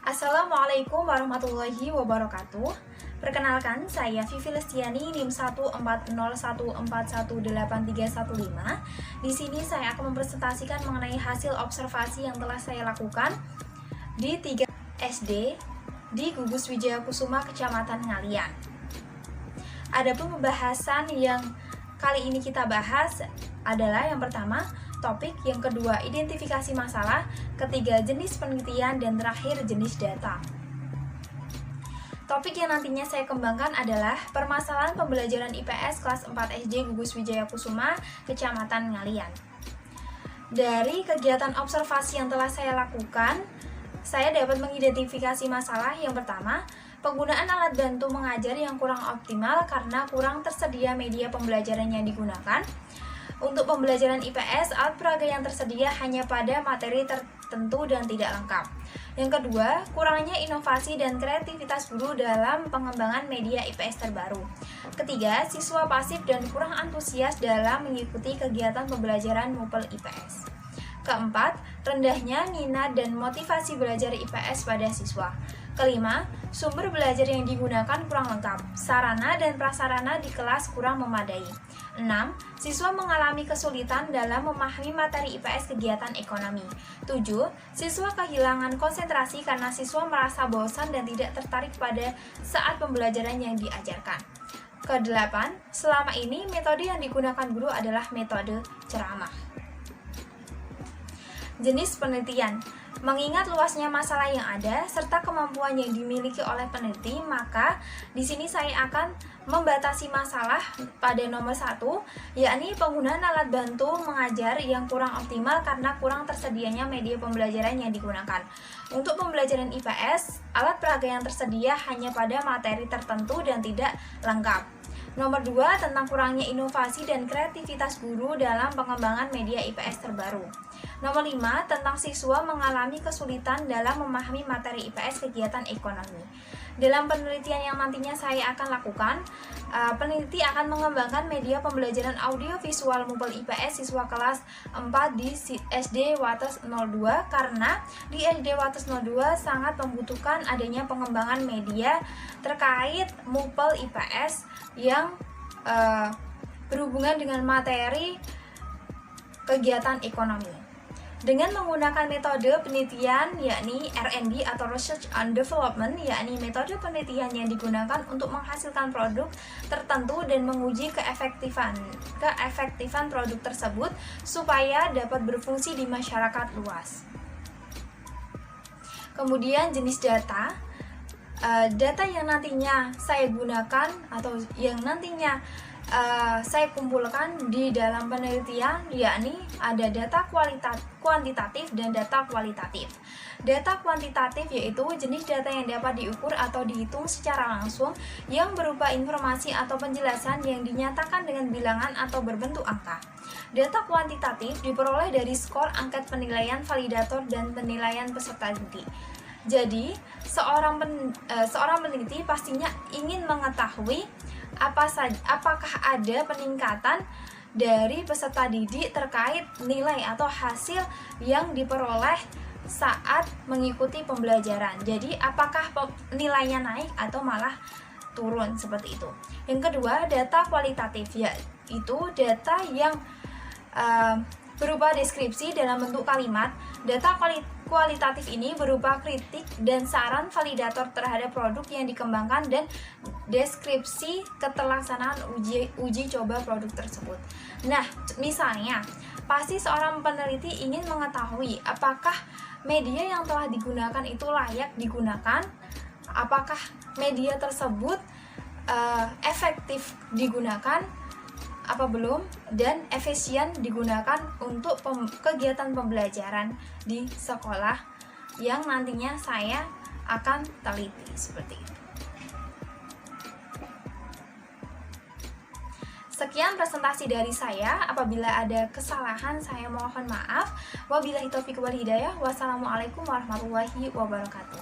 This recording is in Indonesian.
Assalamualaikum warahmatullahi wabarakatuh. Perkenalkan, saya Vivi Lestiani, NIM 140141835. Di sini saya akan mempresentasikan mengenai hasil observasi yang telah saya lakukan di 3 SD di Gugus Wijaya Kusuma, Kecamatan Ngalian. Adapun pembahasan yang kali ini kita bahas adalah yang pertama, topik, yang kedua, identifikasi masalah, ketiga, jenis penelitian, dan terakhir, jenis data. Topik yang nantinya saya kembangkan adalah permasalahan pembelajaran IPS kelas 4 SD Gugus Wijaya Kusuma, Kecamatan Ngalian. Dari kegiatan observasi yang telah saya lakukan, saya dapat mengidentifikasi masalah yang pertama, penggunaan alat bantu mengajar yang kurang optimal karena kurang tersedia media pembelajaran yang digunakan. Untuk pembelajaran IPS, alat peraga yang tersedia hanya pada materi tertentu dan tidak lengkap. Yang kedua, kurangnya inovasi dan kreativitas guru dalam pengembangan media IPS terbaru. Ketiga, siswa pasif dan kurang antusias dalam mengikuti kegiatan pembelajaran MUPEL IPS. Keempat, rendahnya minat dan motivasi belajar IPS pada siswa. Kelima, sumber belajar yang digunakan kurang lengkap, sarana dan prasarana di kelas kurang memadai. 6. Siswa mengalami kesulitan dalam memahami materi IPS kegiatan ekonomi. 7. Siswa kehilangan konsentrasi karena siswa merasa bosan dan tidak tertarik pada saat pembelajaran yang diajarkan. Kedelapan, selama ini metode yang digunakan guru adalah metode ceramah. Jenis penelitian. Mengingat luasnya masalah yang ada serta kemampuan yang dimiliki oleh peneliti, maka di sini saya akan membatasi masalah pada nomor 1, yakni penggunaan alat bantu mengajar yang kurang optimal karena kurang tersedianya media pembelajaran yang digunakan. Untuk pembelajaran IPS, alat peraga yang tersedia hanya pada materi tertentu dan tidak lengkap. Nomor 2, tentang kurangnya inovasi dan kreativitas guru dalam pengembangan media IPS terbaru. Nomor 5, tentang siswa mengalami kesulitan dalam memahami materi IPS kegiatan ekonomi. Dalam penelitian yang nantinya saya akan lakukan, peneliti akan mengembangkan media pembelajaran audio visual MUPEL IPS siswa kelas 4 di SD Wates 02 karena di SD Wates 02 sangat membutuhkan adanya pengembangan media terkait MUPEL IPS yang berhubungan dengan materi kegiatan ekonomi. Dengan menggunakan metode penelitian yakni R&D atau Research and Development, yakni metode penelitian yang digunakan untuk menghasilkan produk tertentu dan menguji keefektifan produk tersebut supaya dapat berfungsi di masyarakat luas. Kemudian jenis data. Data yang nantinya saya gunakan atau yang nantinya saya kumpulkan di dalam penelitian yakni ada data kuantitatif dan data kualitatif. Data kuantitatif yaitu jenis data yang dapat diukur atau dihitung secara langsung yang berupa informasi atau penjelasan yang dinyatakan dengan bilangan atau berbentuk angka. Data kuantitatif diperoleh dari skor angket penilaian validator dan penilaian peserta didik. Jadi, seorang peneliti pastinya ingin mengetahui apakah ada peningkatan dari peserta didik terkait nilai atau hasil yang diperoleh saat mengikuti pembelajaran. Jadi, apakah nilainya naik atau malah turun seperti itu. Yang kedua, data kualitatif, yaitu data yang berupa deskripsi dalam bentuk kalimat. Data kualitatif ini berupa kritik dan saran validator terhadap produk yang dikembangkan dan deskripsi keterlaksanaan uji coba produk tersebut. Nah, misalnya, pasti seorang peneliti ingin mengetahui apakah media yang telah digunakan itu layak digunakan, apakah media tersebut efektif digunakan, apa belum, dan efisien digunakan untuk kegiatan pembelajaran di sekolah yang nantinya saya akan teliti seperti itu. Sekian presentasi dari saya. Apabila ada kesalahan saya mohon maaf. Wabillahi taufiq wal hidayah. Wassalamualaikum warahmatullahi wabarakatuh.